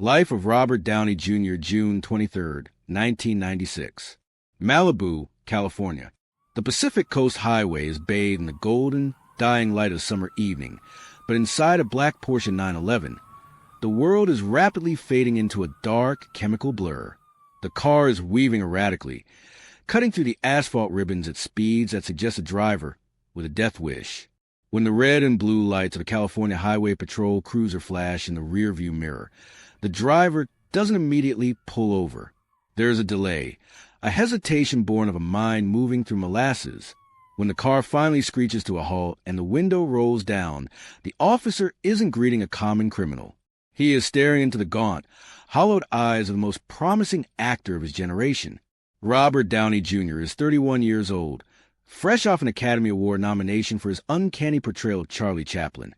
Life of Robert Downey Jr., June 23, 1996. Malibu, California. The Pacific Coast Highway is bathed in the golden, dying light of summer evening, but inside a black Porsche 911, the world is rapidly fading into a dark, chemical blur. The car is weaving erratically, cutting through the asphalt ribbons at speeds that suggest a driver with a death wish. When the red and blue lights of a California Highway Patrol cruiser flash in the rearview mirror, the driver doesn't immediately pull over. There is a delay, a hesitation born of a mind moving through molasses. When the car finally screeches to a halt and the window rolls down, the officer isn't greeting a common criminal. He is staring into the gaunt, hollowed eyes of the most promising actor of his generation. Robert Downey Jr. is 31 years old, fresh off an Academy Award nomination for his uncanny portrayal of Charlie Chaplin,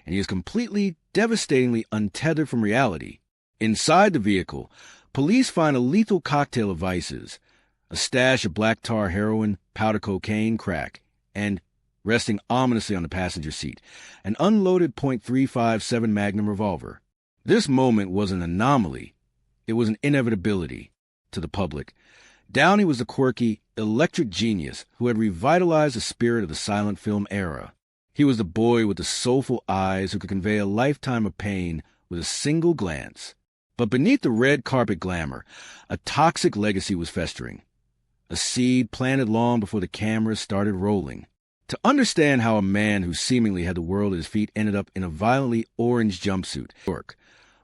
and he is completely, devastatingly untethered from reality. Inside the vehicle, police find a lethal cocktail of vices, a stash of black tar heroin, powder cocaine, crack, and, resting ominously on the passenger seat, an unloaded .357 Magnum revolver. This moment was an anomaly. It was an inevitability. To the public, Downey was the quirky, electric genius who had revitalized the spirit of the silent film era. He was the boy with the soulful eyes who could convey a lifetime of pain with a single glance. But beneath the red carpet glamour, a toxic legacy was festering. A seed planted long before the cameras started rolling. To understand how a man who seemingly had the world at his feet ended up in a violently orange jumpsuit, New York,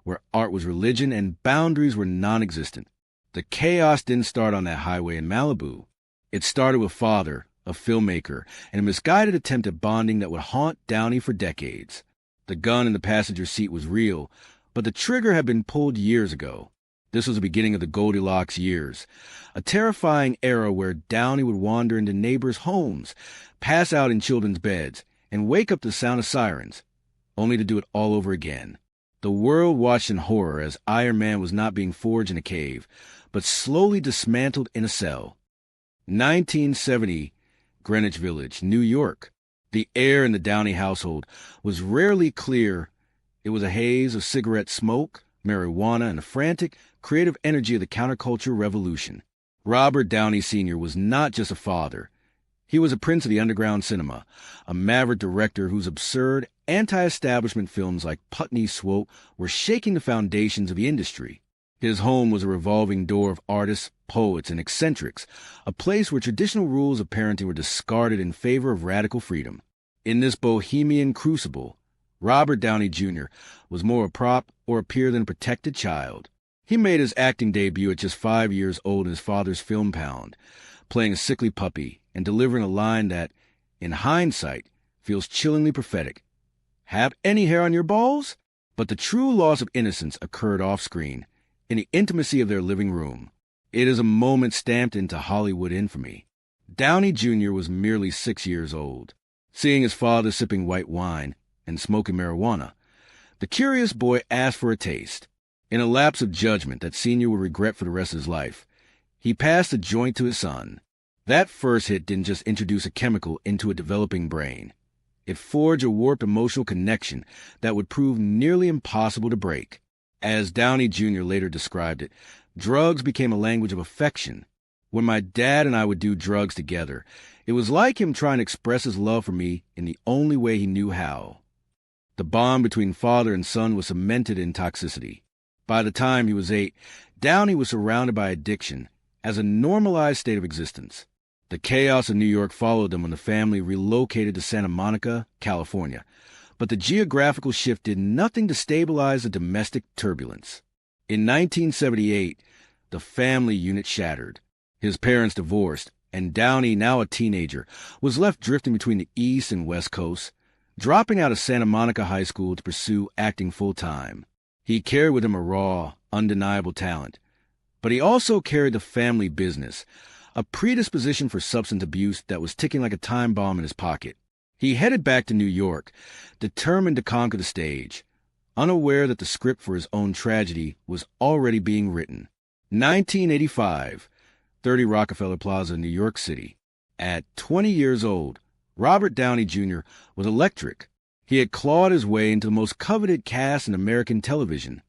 where art was religion and boundaries were non-existent. The chaos didn't start on that highway in Malibu. It started with father, a filmmaker, and a misguided attempt at bonding that would haunt Downey for decades. The gun in the passenger seat was real, but the trigger had been pulled years ago. This was the beginning of the Goldilocks years, a terrifying era where Downey would wander into neighbors' homes, pass out in children's beds, and wake up to the sound of sirens, only to do it all over again. The world watched in horror as Iron Man was not being forged in a cave, but slowly dismantled in a cell. 1970, Greenwich Village, New York. The air in the Downey household was rarely clear. It was a haze of cigarette smoke, marijuana, and the frantic, creative energy of the counterculture revolution. Robert Downey Sr. was not just a father. He was a prince of the underground cinema, a maverick director whose absurd, anti-establishment films like Putney Swope were shaking the foundations of the industry. His home was a revolving door of artists, poets, and eccentrics, a place where traditional rules of parenting were discarded in favor of radical freedom. In this bohemian crucible, Robert Downey Jr. was more a prop or a peer than a protected child. He made his acting debut at just 5 years old in his father's film pound, playing a sickly puppy and delivering a line that, in hindsight, feels chillingly prophetic. Have any hair on your balls? But the true loss of innocence occurred off-screen, in the intimacy of their living room. It is a moment stamped into Hollywood infamy. Downey Jr. was merely 6 years old. Seeing his father sipping white wine and smoking marijuana, the curious boy asked for a taste. In a lapse of judgment that Senior would regret for the rest of his life, he passed the joint to his son. That first hit didn't just introduce a chemical into a developing brain. It forged a warped emotional connection that would prove nearly impossible to break. As Downey Jr. later described it, drugs became a language of affection. When my dad and I would do drugs together, it was like him trying to express his love for me in the only way he knew how. The bond between father and son was cemented in toxicity. By the time he was 8, Downey was surrounded by addiction as a normalized state of existence. The chaos of New York followed them when the family relocated to Santa Monica, California. But the geographical shift did nothing to stabilize the domestic turbulence. In 1978, the family unit shattered. His parents divorced, and Downey, now a teenager, was left drifting between the East and West Coasts, dropping out of Santa Monica High School to pursue acting full-time. He carried with him a raw, undeniable talent, but he also carried the family business, a predisposition for substance abuse that was ticking like a time bomb in his pocket. He headed back to New York, determined to conquer the stage, unaware that the script for his own tragedy was already being written. 1985, 30 Rockefeller Plaza, New York City. At 20 years old, Robert Downey Jr. was electric. He had clawed his way into the most coveted cast in American television.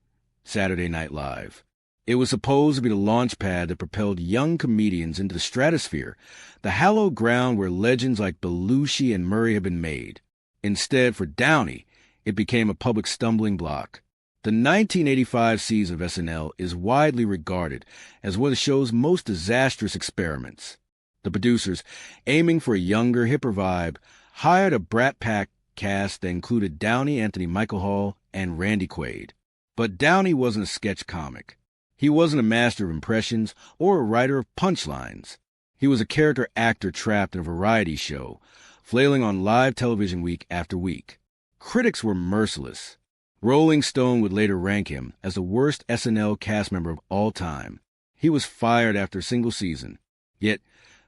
Saturday Night Live. It was supposed to be the launch pad that propelled young comedians into the stratosphere, the hallowed ground where legends like Belushi and Murray have been made. Instead, for Downey, it became a public stumbling block. The 1985 season of SNL is widely regarded as one of the show's most disastrous experiments. The producers, aiming for a younger, hipper vibe, hired a Brat Pack cast that included Downey, Anthony Michael Hall, and Randy Quaid. But Downey wasn't a sketch comic. He wasn't a master of impressions or a writer of punchlines. He was a character actor trapped in a variety show, flailing on live television week after week. Critics were merciless. Rolling Stone would later rank him as the worst SNL cast member of all time. He was fired after a single season. Yet,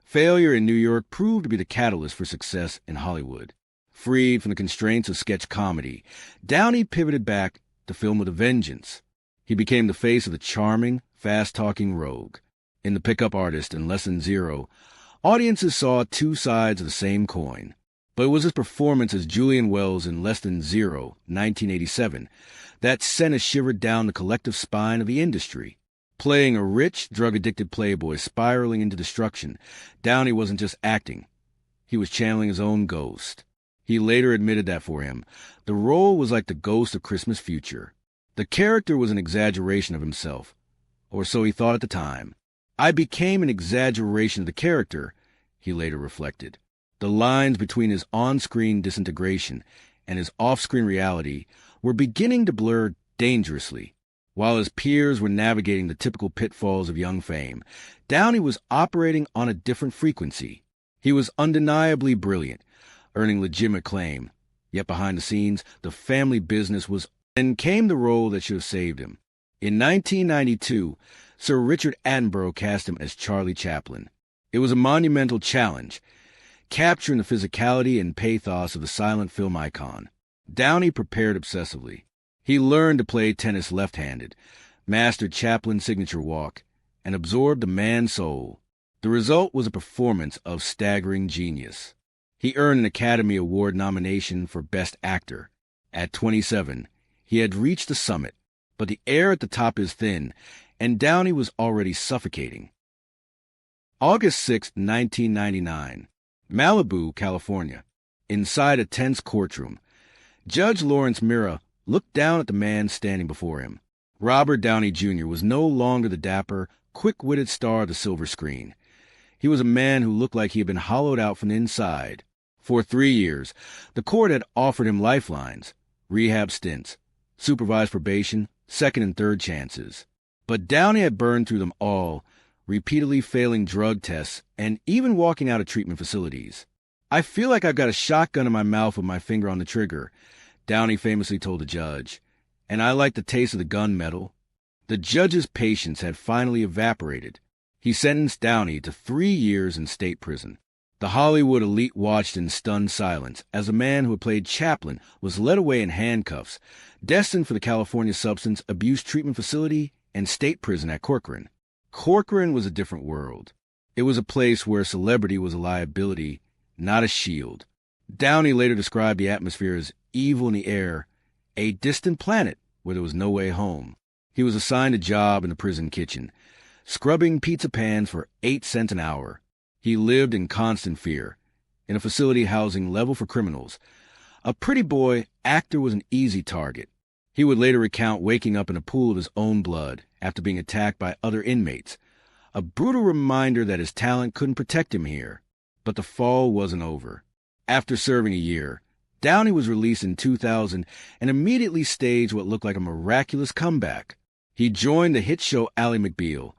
failure in New York proved to be the catalyst for success in Hollywood. Freed from the constraints of sketch comedy, Downey pivoted back to film with a vengeance. He became the face of the charming, fast-talking rogue. In The Pickup Artist and Lesson Zero, audiences saw two sides of the same coin. But it was his performance as Julian Wells in Less Than Zero, 1987, that sent a shiver down the collective spine of the industry. Playing a rich, drug-addicted playboy spiraling into destruction, Downey wasn't just acting. He was channeling his own ghost. He later admitted that for him, the role was like the ghost of Christmas Future. The character was an exaggeration of himself, or so he thought at the time. I became an exaggeration of the character, he later reflected. The lines between his on-screen disintegration and his off-screen reality were beginning to blur dangerously. While his peers were navigating the typical pitfalls of young fame, Downey was operating on a different frequency. He was undeniably brilliant, earning legitimate acclaim. Yet behind the scenes, the family business was. Then came the role that should have saved him. In 1992, Sir Richard Attenborough cast him as Charlie Chaplin. It was a monumental challenge, capturing the physicality and pathos of the silent film icon. Downey prepared obsessively. He learned to play tennis left-handed, mastered Chaplin's signature walk, and absorbed the man's soul. The result was a performance of staggering genius. He earned an Academy Award nomination for Best Actor. At 27, he had reached the summit, but the air at the top is thin, and Downey was already suffocating. August 6, 1999. Malibu, California. Inside a tense courtroom, Judge Lawrence Mira looked down at the man standing before him. Robert Downey Jr. was no longer the dapper, quick-witted star of the silver screen. He was a man who looked like he had been hollowed out from the inside. For 3 years, the court had offered him lifelines, rehab stints, supervised probation, second and third chances. But Downey had burned through them all, repeatedly failing drug tests and even walking out of treatment facilities. "I feel like I've got a shotgun in my mouth with my finger on the trigger," Downey famously told the judge, "and I like the taste of the gunmetal." The judge's patience had finally evaporated. He sentenced Downey to 3 years in state prison. The Hollywood elite watched in stunned silence as a man who had played Chaplin was led away in handcuffs, destined for the California Substance Abuse Treatment Facility and state prison at Corcoran. Corcoran was a different world. It was a place where celebrity was a liability, not a shield. Downey later described the atmosphere as evil in the air, a distant planet where there was no way home. He was assigned a job in the prison kitchen, scrubbing pizza pans for 8 cents an hour. He lived in constant fear, in a facility housing level for criminals. A pretty boy, actor was an easy target. He would later recount waking up in a pool of his own blood after being attacked by other inmates, a brutal reminder that his talent couldn't protect him here. But the fall wasn't over. After serving a year, Downey was released in 2000 and immediately staged what looked like a miraculous comeback. He joined the hit show Ally McBeal,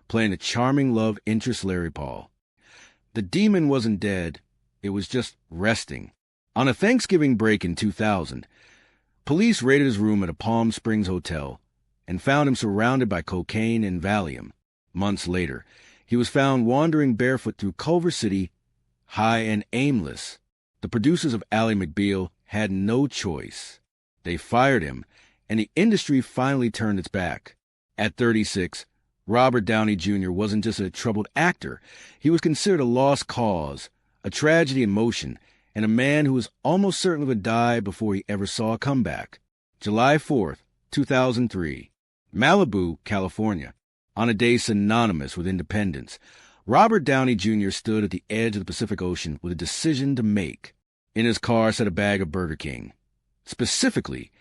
playing the charming love interest Larry Paul. The demon wasn't dead, it was just resting. On a Thanksgiving break in 2000, police raided his room at a Palm Springs hotel and found him surrounded by cocaine and Valium. Months later, he was found wandering barefoot through Culver City, high and aimless. The producers of Ally McBeal had no choice. They fired him, and the industry finally turned its back. At 36, Robert Downey Jr. wasn't just a troubled actor. He was considered a lost cause, a tragedy in motion, and a man who was almost certain to die before he ever saw a comeback. July 4th, 2003. Malibu, California. On a day synonymous with independence, Robert Downey Jr. stood at the edge of the Pacific Ocean with a decision to make. In his car sat a bag of Burger King. Specifically,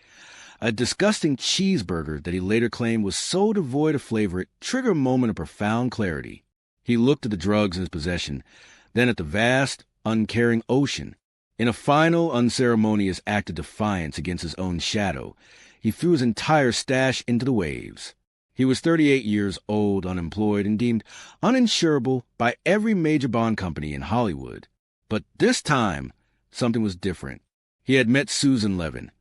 a disgusting cheeseburger that he later claimed was so devoid of flavor it triggered a moment of profound clarity. He looked at the drugs in his possession, then at the vast, uncaring ocean. In a final, unceremonious act of defiance against his own shadow, he threw his entire stash into the waves. He was 38 years old, unemployed, and deemed uninsurable by every major bond company in Hollywood. But this time, something was different. He had met Susan Levin,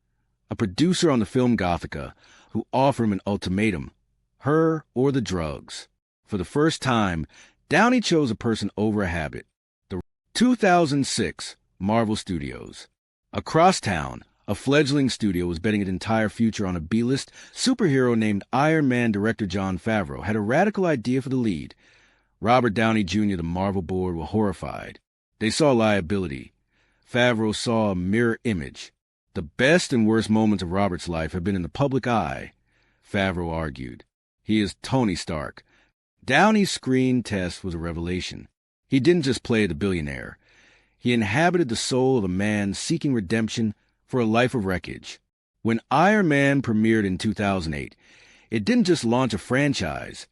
a producer on the film Gothica, who offered him an ultimatum: her or the drugs. For the first time, Downey chose a person over a habit. The 2006 Marvel Studios. Across town, a fledgling studio was betting its entire future on a B-list superhero named Iron Man. Director Jon Favreau had a radical idea for the lead. Robert Downey Jr., the Marvel board, were horrified. They saw liability. Favreau saw a mirror image. The best and worst moments of Robert's life have been in the public eye, Favreau argued. He is Tony Stark. Downey's screen test was a revelation. He didn't just play the billionaire. He inhabited the soul of a man seeking redemption for a life of wreckage. When Iron Man premiered in 2008, it didn't just launch a franchise.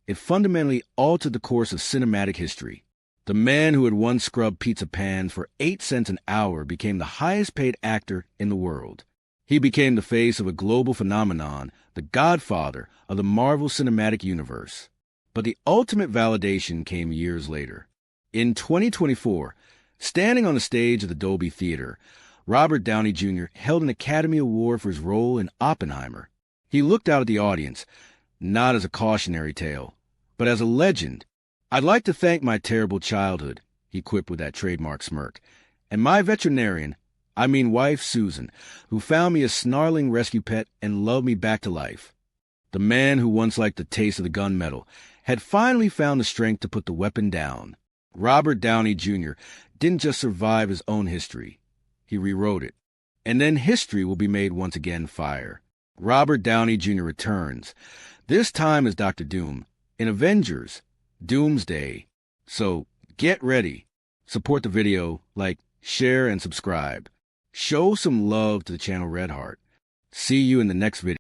It fundamentally altered the course of cinematic history. The man who had once scrubbed pizza pans for 8 cents an hour became the highest-paid actor in the world. He became the face of a global phenomenon, the godfather of the Marvel Cinematic Universe. But the ultimate validation came years later. In 2024, standing on the stage of the Dolby Theater, Robert Downey Jr. held an Academy Award for his role in Oppenheimer. He looked out at the audience, not as a cautionary tale, but as a legend. "I'd like to thank my terrible childhood," he quipped with that trademark smirk, "and my veterinarian, wife Susan, who found me a snarling rescue pet and loved me back to life." The man who once liked the taste of the gunmetal had finally found the strength to put the weapon down. Robert Downey Jr. didn't just survive his own history. He rewrote it. And then history will be made once again fire. Robert Downey Jr. returns, this time as Dr. Doom, in Avengers: Doomsday. So get ready. Support the video, like, share, and subscribe. Show some love to the channel Red Heart. See you in the next video.